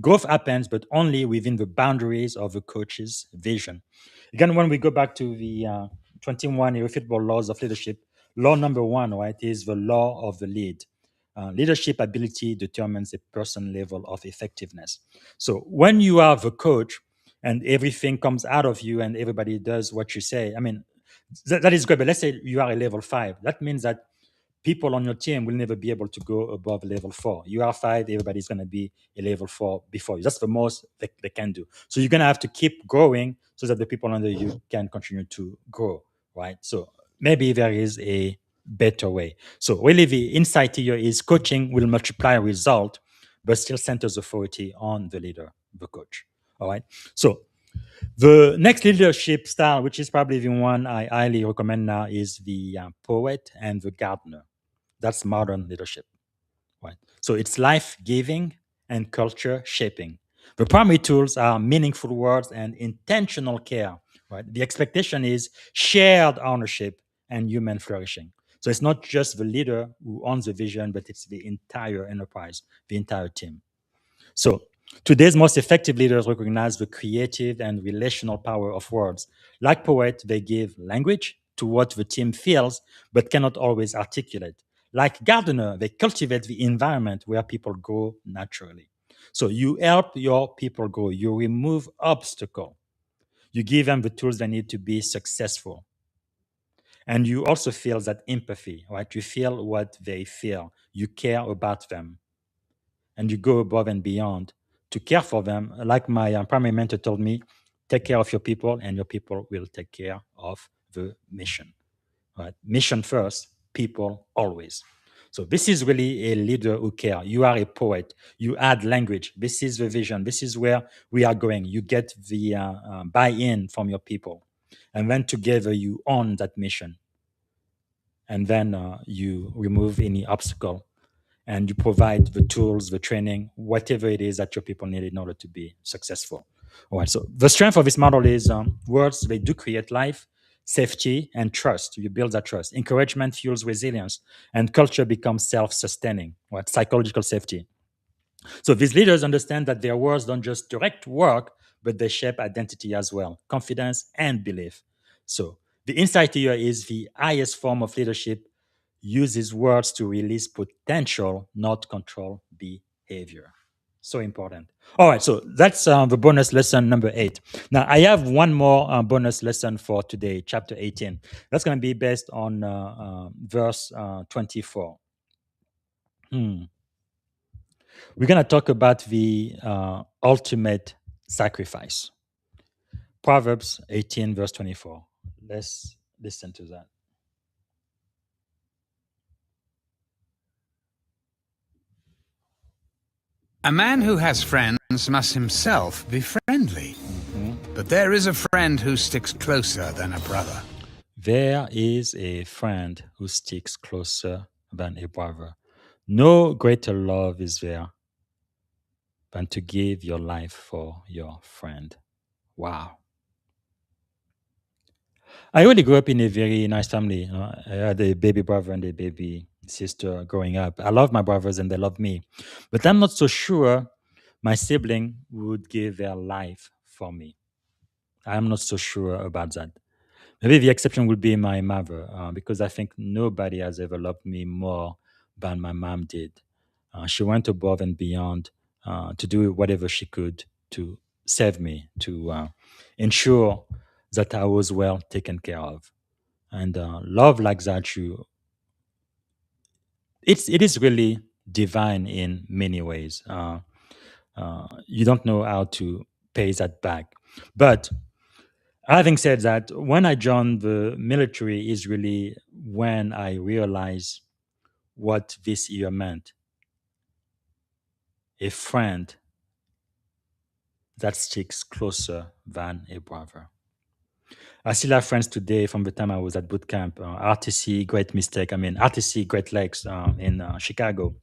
Growth happens, but only within the boundaries of the coach's vision. Again, when we go back to the 21 irrefutable laws of leadership, law number one, right, is the law of the lead. Leadership ability determines a person level of effectiveness. So when you are the coach and everything comes out of you and everybody does what you say, I mean, that is good. But let's say you are a level 5. That means that people on your team will never be able to go above level 4. You are 5, everybody's going to be a level 4 before you. That's the most they can do. So you're going to have to keep growing so that the people under you can continue to grow, right? So maybe there is a better way. So really the insight here is coaching will multiply result, but still centers authority on the leader, the coach. All right. So the next leadership style, which is probably the one I highly recommend now, is the poet and the gardener. That's modern leadership, right? So it's life giving and culture shaping. The primary tools are meaningful words and intentional care, right? The expectation is shared ownership and human flourishing. So it's not just the leader who owns the vision, but it's the entire enterprise, the entire team. So today's most effective leaders recognize the creative and relational power of words. Like poets, they give language to what the team feels, but cannot always articulate. Like gardener, they cultivate the environment where people grow naturally. So you help your people grow. You remove obstacle. You give them the tools they need to be successful. And you also feel that empathy, right? You feel what they feel. You care about them and you go above and beyond to care for them. Like my primary mentor told me, take care of your people and your people will take care of the mission. Right? Mission first, people always. So this is really a leader who cares. You are a poet. You add language. This is the vision. This is where we are going. You get the buy-in from your people. And then together you own that mission. And then you remove any obstacle and you provide the tools, the training, whatever it is that your people need in order to be successful. All right. So the strength of this model is words, they do create life, safety, and trust. You build that trust. Encouragement fuels resilience, and culture becomes self-sustaining. Right? Psychological safety. So these leaders understand that their words don't just direct work, but they shape identity as well, confidence and belief. So the insight here is the highest form of leadership uses words to release potential, not control behavior. So important. All right, so that's the bonus lesson number 8. Now, I have one more bonus lesson for today, chapter 18. That's going to be based on verse 24. We're going to talk about the ultimate sacrifice. Proverbs 18, verse 24. Let's listen to that.
A man who has friends must himself be friendly. But there is a friend who sticks closer than a brother.
There is a friend who sticks closer than a brother. No greater love is there than to give your life for your friend. Wow. I really grew up in a very nice family. I had a baby brother and a baby sister growing up. I love my brothers and they love me. But I'm not so sure my sibling would give their life for me. I'm not so sure about that. Maybe the exception would be my mother, because I think nobody has ever loved me more than my mom did. She went above and beyond to do whatever she could to save me, to ensure that I was well taken care of. And love like that, it is really divine in many ways. You don't know how to pay that back. But having said that, when I joined the military is really when I realized what this year meant. A friend that sticks closer than a brother. I still have friends today from the time I was at boot camp. RTC, Great Mistake. I mean, RTC, Great Lakes in Chicago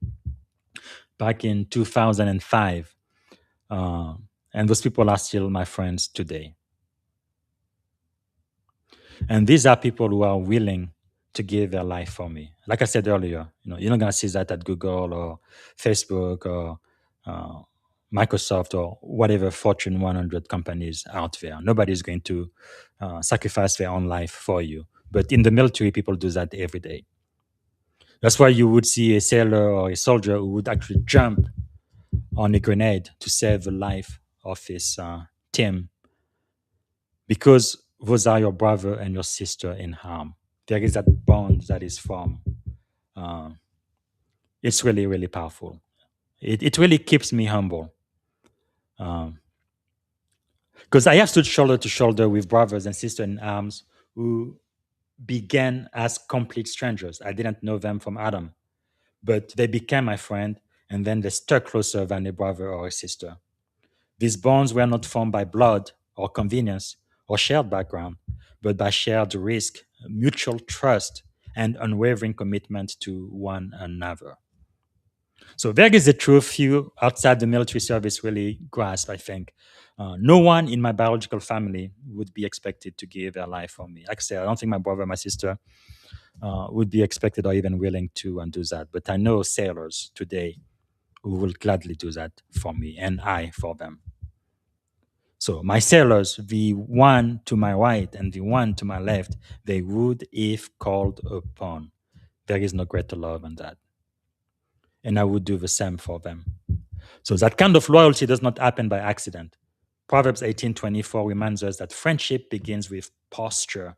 back in 2005. Uh, and those people are still my friends today. And these are people who are willing to give their life for me. Like I said earlier, you're not gonna see that at Google or Facebook or uh, Microsoft or whatever Fortune 100 companies out there. Nobody's going to sacrifice their own life for you. But in the military, people do that every day. That's why you would see a sailor or a soldier who would actually jump on a grenade to save the life of his team, because those are your brother and your sister in harm. There is that bond that is formed. Uh, it's really, really powerful. It really keeps me humble. Because I have stood shoulder to shoulder with brothers and sisters in arms who began as complete strangers. I didn't know them from Adam, but they became my friend, and then they stuck closer than a brother or a sister. These bonds were not formed by blood or convenience or shared background, but by shared risk, mutual trust, and unwavering commitment to one another. So there is a truth few outside the military service really grasp, I think. No one in my biological family would be expected to give their life for me. Like I say, I don't think my brother, my sister would be expected or even willing to do that. But I know sailors today who will gladly do that for me, and I for them. So my sailors, the one to my right and the one to my left, they would if called upon. There is no greater love than that. And I would do the same for them. So that kind of loyalty does not happen by accident. Proverbs 18:24 reminds us that friendship begins with posture.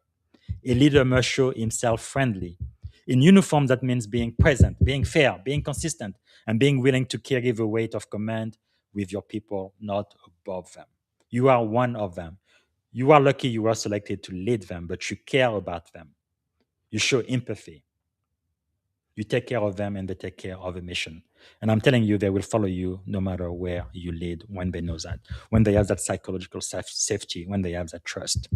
A leader must show himself friendly. In uniform, that means being present, being fair, being consistent, and being willing to carry the weight of command with your people, not above them. You are one of them. You are lucky you were selected to lead them, but you care about them. You show empathy. You take care of them and they take care of a mission. And I'm telling you, they will follow you no matter where you lead when they know that, when they have that psychological safety, when they have that trust.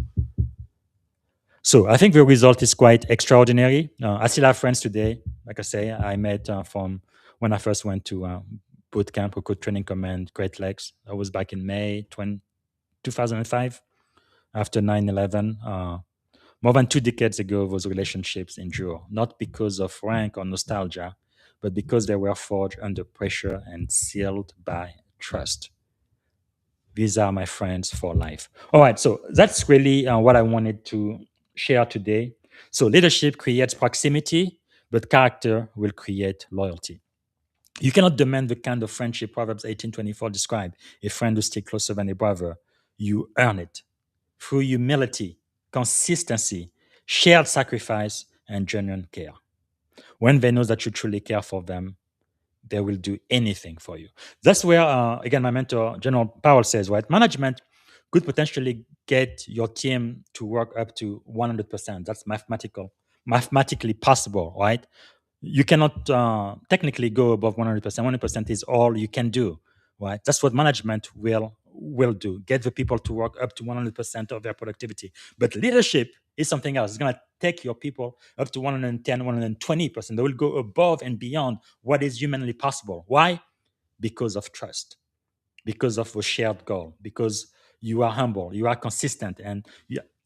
So I think the result is quite extraordinary. I still have friends today. Like I say, I met from when I first went to boot camp, Recruit Training Command, Great Lakes. That was back in May 2005, after 9/11. More than 2 decades ago, those relationships endure, not because of rank or nostalgia, but because they were forged under pressure and sealed by trust. These are my friends for life. All right, so that's really what I wanted to share today. So leadership creates proximity, but character will create loyalty. You cannot demand the kind of friendship Proverbs 18:24 describe, a friend who sticks closer than a brother. You earn it through humility, consistency, shared sacrifice, and genuine care. When they know that you truly care for them, they will do anything for you. That's where, again, my mentor, General Powell, says, right, management could potentially get your team to work up to 100%. That's mathematically possible, right? You cannot technically go above 100%. 100% is all you can do, right? That's what management will do. Get the people to work up to 100% of their productivity. But leadership is something else. It's going to take your people up to 110, 120%. They will go above and beyond what is humanly possible. Why? Because of trust, because of a shared goal, because you are humble, you are consistent, and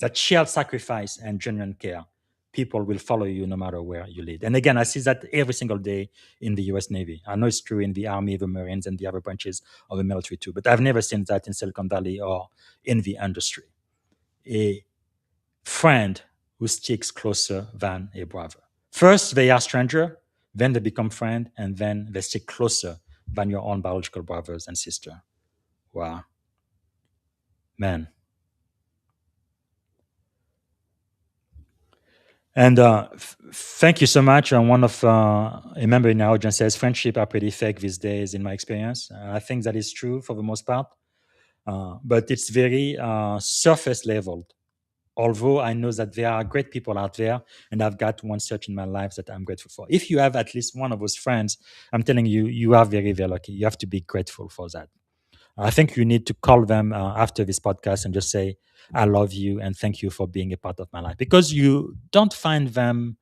that shared sacrifice and genuine care, people will follow you no matter where you lead. And again, I see that every single day in the US Navy. I know it's true in the Army, the Marines, and the other branches of the military too, but I've never seen that in Silicon Valley or in the industry. A friend who sticks closer than a brother. First, they are stranger, then they become friend, and then they stick closer than your own biological brothers and sisters. Wow. Man. And thank you so much. One of a member in our audience says friendship are pretty fake these days, in my experience. I think that is true for the most part, but it's very surface leveled. Although I know that there are great people out there, and I've got one such in my life that I'm grateful for. If you have at least one of those friends, I'm telling you, you are very, very lucky. You have to be grateful for that. I think you need to call them after this podcast and just say, I love you and thank you for being a part of my life, because you don't find them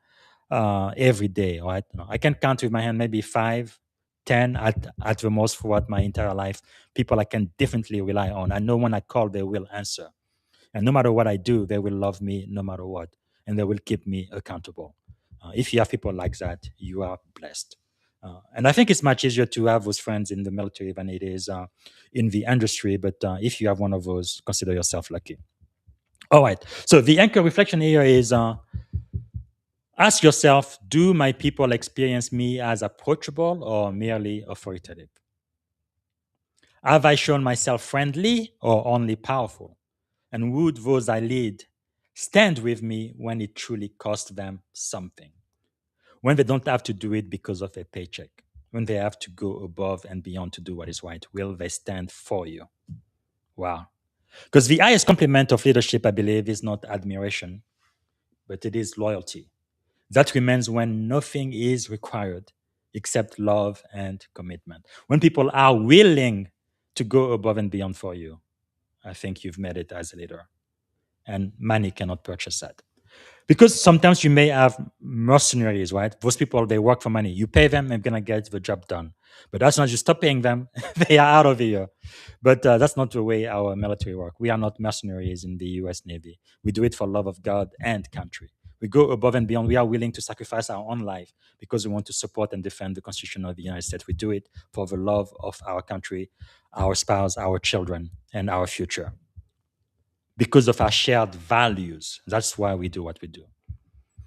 every day, right? No, I can count with my hand maybe 5, 10 at the most throughout my entire life. People I can definitely rely on. I know when I call, they will answer. And no matter what I do, they will love me no matter what. And they will keep me accountable. If you have people like that, you are blessed. And I think it's much easier to have those friends in the military than it is in the industry. But if you have one of those, consider yourself lucky. All right. So the anchor reflection here is ask yourself, do my people experience me as approachable or merely authoritative? Have I shown myself friendly or only powerful? And would those I lead stand with me when it truly costs them something? When they don't have to do it because of a paycheck, when they have to go above and beyond to do what is right, will they stand for you? Wow. Because the highest compliment of leadership, I believe, is not admiration, but it is loyalty. That remains when nothing is required except love and commitment. When people are willing to go above and beyond for you, I think you've made it as a leader. And money cannot purchase that. Because sometimes you may have mercenaries, right? Those people, they work for money. You pay them, they're going to get the job done. But as soon as you stop paying them, they are out of here. But that's not the way our military work. We are not mercenaries in the US Navy. We do it for love of God and country. We go above and beyond. We are willing to sacrifice our own life because we want to support and defend the Constitution of the United States. We do it for the love of our country, our spouse, our children, and our future. Because of our shared values. That's why we do what we do.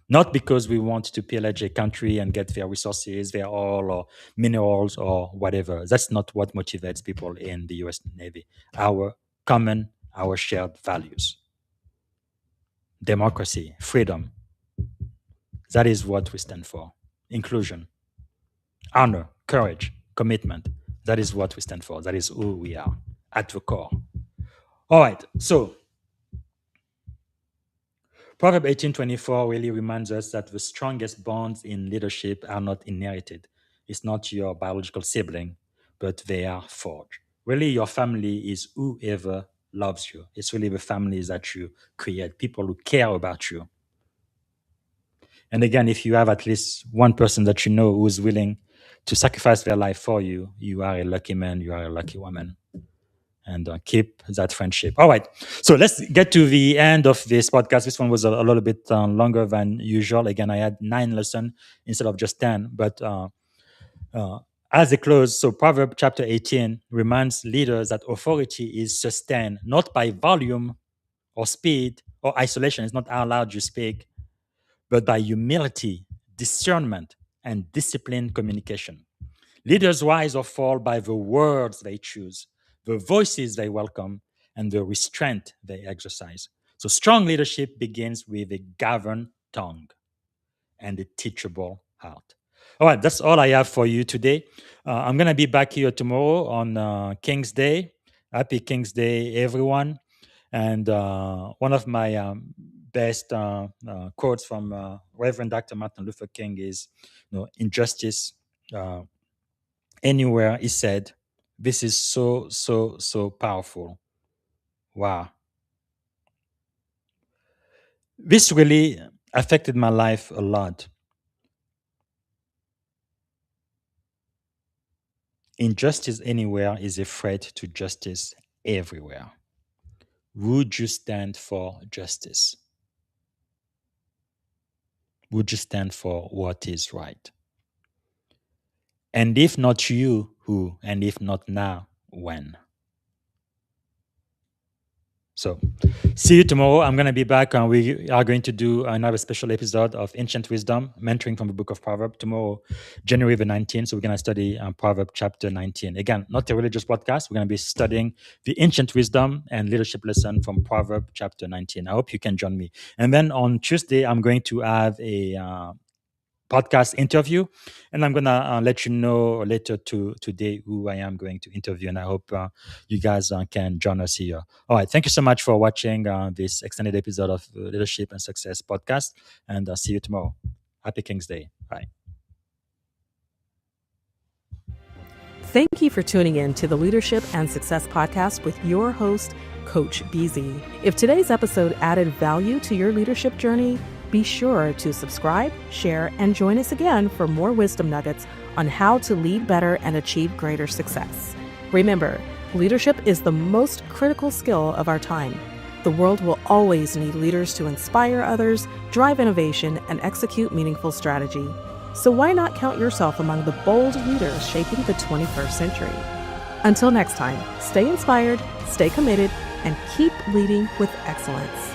Not because we want to pillage a country and get their resources, their oil or minerals or whatever. That's not what motivates people in the US Navy. Our shared values. Democracy, freedom. That is what we stand for. Inclusion, honor, courage, commitment. That is what we stand for. That is who we are at the core. All right, so Proverb 18:24 really reminds us that the strongest bonds in leadership are not inherited. It's not your biological sibling, but they are forged. Really, your family is whoever loves you. It's really the families that you create, people who care about you. And again, if you have at least one person that you know who is willing to sacrifice their life for you, you are a lucky man, you are a lucky woman. And keep that friendship. All right. So let's get to the end of this podcast. This one was a little bit longer than usual. Again, I had 9 lessons instead of just 10. But as a close, so Proverbs chapter 18 reminds leaders that authority is sustained not by volume or speed or isolation. It's not how loud you speak, but by humility, discernment, and disciplined communication. Leaders rise or fall by the words they choose, the voices they welcome, and the restraint they exercise. So strong leadership begins with a governed tongue and a teachable heart. All right, that's all I have for you today. I'm going to be back here tomorrow on King's Day. Happy King's Day, everyone. And one of my best quotes from Reverend Dr. Martin Luther King is, injustice anywhere, he said, this is so, so, so powerful. Wow. This really affected my life a lot. Injustice anywhere is a threat to justice everywhere. Would you stand for justice? Would you stand for what is right? And if not you, who? And if not now, when? So see you tomorrow. I'm going to be back. We are going to do another special episode of Ancient Wisdom, mentoring from the Book of Proverbs tomorrow, January the 19th. So we're going to study Proverbs chapter 19. Again, not a religious podcast. We're going to be studying the ancient wisdom and leadership lesson from Proverbs chapter 19. I hope you can join me. And then on Tuesday, I'm going to have a podcast interview, and I'm gonna let you know later today who I am going to interview, and I hope you guys can join us here. All right, thank you so much for watching this extended episode of Leadership and Success podcast, and I'll see you tomorrow. Happy King's Day. Bye.
Thank you for tuning in to the Leadership and Success podcast with your host, Coach BZ. If today's episode added value to your leadership journey, be sure to subscribe, share, and join us again for more wisdom nuggets on how to lead better and achieve greater success. Remember, leadership is the most critical skill of our time. The world will always need leaders to inspire others, drive innovation, and execute meaningful strategy. So why not count yourself among the bold leaders shaping the 21st century? Until next time, stay inspired, stay committed, and keep leading with excellence.